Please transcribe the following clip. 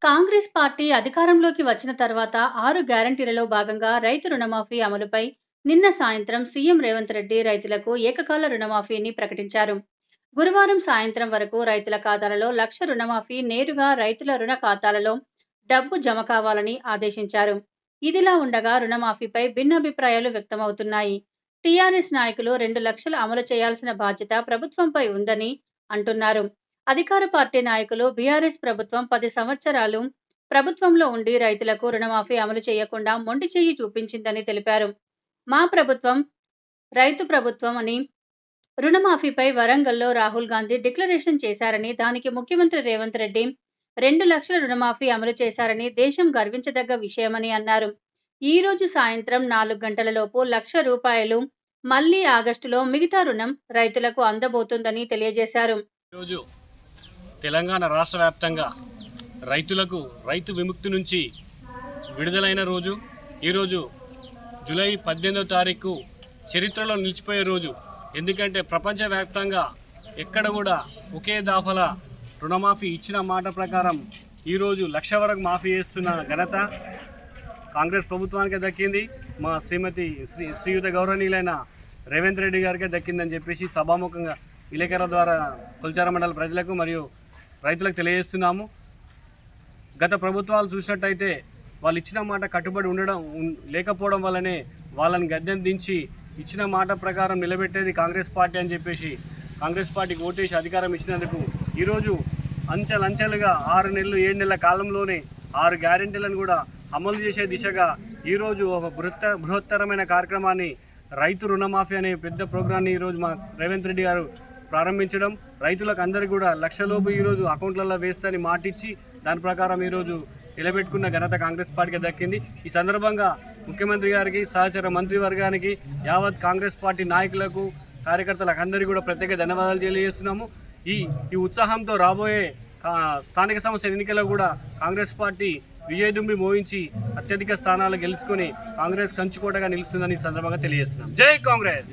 Congress party అధికారంలోకి వచ్చిన తర్వాత 6 గ్యారంటీలలో భాగంగా రైతు రుణమాఫీ అమలుపై నిన్న సాయంత్రం సీఎం రేవంత్ రెడ్డి రైతులకు ఏకకాల రుణమాఫీని ప్రకటించారు. గురువారం సాయంత్రం వరకు రైతుల ఖాతాలలో 1,00,000 రుణమాఫీ నేరుగా రైతుల రుణ ఖాతాలలో డబ్బు జమ కావాలని ఆదేశించారు. ఇదిలా ఉండగా రుణమాఫీపై భిన్నాభిప్రాయాలు వ్యక్తమవుతున్నాయి. టీఆర్ఎస్ నాయకులు 2 లక్షలు అమలు చేయాల్సిన బాధ్యత ప్రభుత్వంపై ఉందని అంటున్నారు. అధికార పార్టీ నాయకులు బీఆర్ఎస్ ప్రభుత్వం 10 సంవత్సరాలు ప్రభుత్వంలో ఉండి రైతులకు రుణమాఫీ అమలు చేయకుండా మొండి చెయ్యి చూపించిందని తెలిపారు. మా ప్రభుత్వం రైతు ప్రభుత్వం అని రుణమాఫీపై వరంగల్లో రాహుల్ గాంధీ డిక్లరేషన్ చేశారని, దానికి ముఖ్యమంత్రి రేవంత్ రెడ్డి 2 లక్షల రుణమాఫీ అమలు చేశారని దేశం గర్వించదగ్గ విషయమని అన్నారు. ఈ రోజు సాయంత్రం 4 గంటలలోపు ₹1,00,000 మళ్లీ ఆగస్టులో మిగతా రుణం రైతులకు అందబోతుందని తెలియజేశారు. ఈరోజు తెలంగాణ రాష్ట్ర వ్యాప్తంగా రైతులకు రైతు విముక్తి నుంచి విడుదలైన రోజు. ఈరోజు జూలై 18వ తారీఖు చరిత్రలో నిలిచిపోయే రోజు. ఎందుకంటే ప్రపంచవ్యాప్తంగా ఎక్కడ కూడా ఒకే దాఫల రుణమాఫీ ఇచ్చిన మాట ప్రకారం ఈరోజు 1,00,000 వరకు మాఫీ చేస్తున్న ఘనత కాంగ్రెస్ ప్రభుత్వానికే దక్కింది. మా శ్రీయుత గౌరవనీయులైన రేవంత్ రెడ్డి గారికే దక్కిందని చెప్పేసి సభాముఖంగా విలేకరుల ద్వారా కొల్చార మండల ప్రజలకు మరియు రైతులకు తెలియజేస్తున్నాము. గత ప్రభుత్వాలు చూసినట్టయితే వాళ్ళు ఇచ్చిన మాట కట్టుబడి లేకపోవడం వల్లనే వాళ్ళని గద్దెను దించి ఇచ్చిన మాట ప్రకారం నిలబెట్టేది కాంగ్రెస్ పార్టీ అని చెప్పేసి కాంగ్రెస్ పార్టీకి ఓటేసి అధికారం ఇచ్చినందుకు ఈరోజు అంచెలంచెలుగా 6 నెలలు 7 నెలల కాలంలోనే 6 గ్యారెంటీలను కూడా అమలు చేసే దిశగా ఈరోజు ఒక బృహత్తరమైన కార్యక్రమాన్ని రైతు రుణమాఫీ అనే పెద్ద ప్రోగ్రాన్ని ఈరోజు మా రేవంత్ రెడ్డి గారు ప్రారంభించడం, రైతులకు అందరికీ కూడా 1,00,000 లోపు ఈరోజు అకౌంట్లలో వేస్తారని మాటిచ్చి దాని ప్రకారం ఈరోజు నిలబెట్టుకున్న ఘనత కాంగ్రెస్ పార్టీకి దక్కింది. ఈ సందర్భంగా ముఖ్యమంత్రి గారికి, సహచర మంత్రివర్గానికి, యావత్ కాంగ్రెస్ పార్టీ నాయకులకు, కార్యకర్తలకు అందరికీ కూడా ప్రత్యేక ధన్యవాదాలు తెలియజేస్తున్నాము. ఈ ఉత్సాహంతో రాబోయే స్థానిక సంస్థల ఎన్నికల్లో కూడా కాంగ్రెస్ పార్టీ విజయదుంబి మోయించి అత్యధిక స్థానాలు గెలుచుకొని కాంగ్రెస్ కంచుకోటగా నిలుస్తుందని ఈ సందర్భంగా తెలియజేస్తున్నాం. జై కాంగ్రెస్.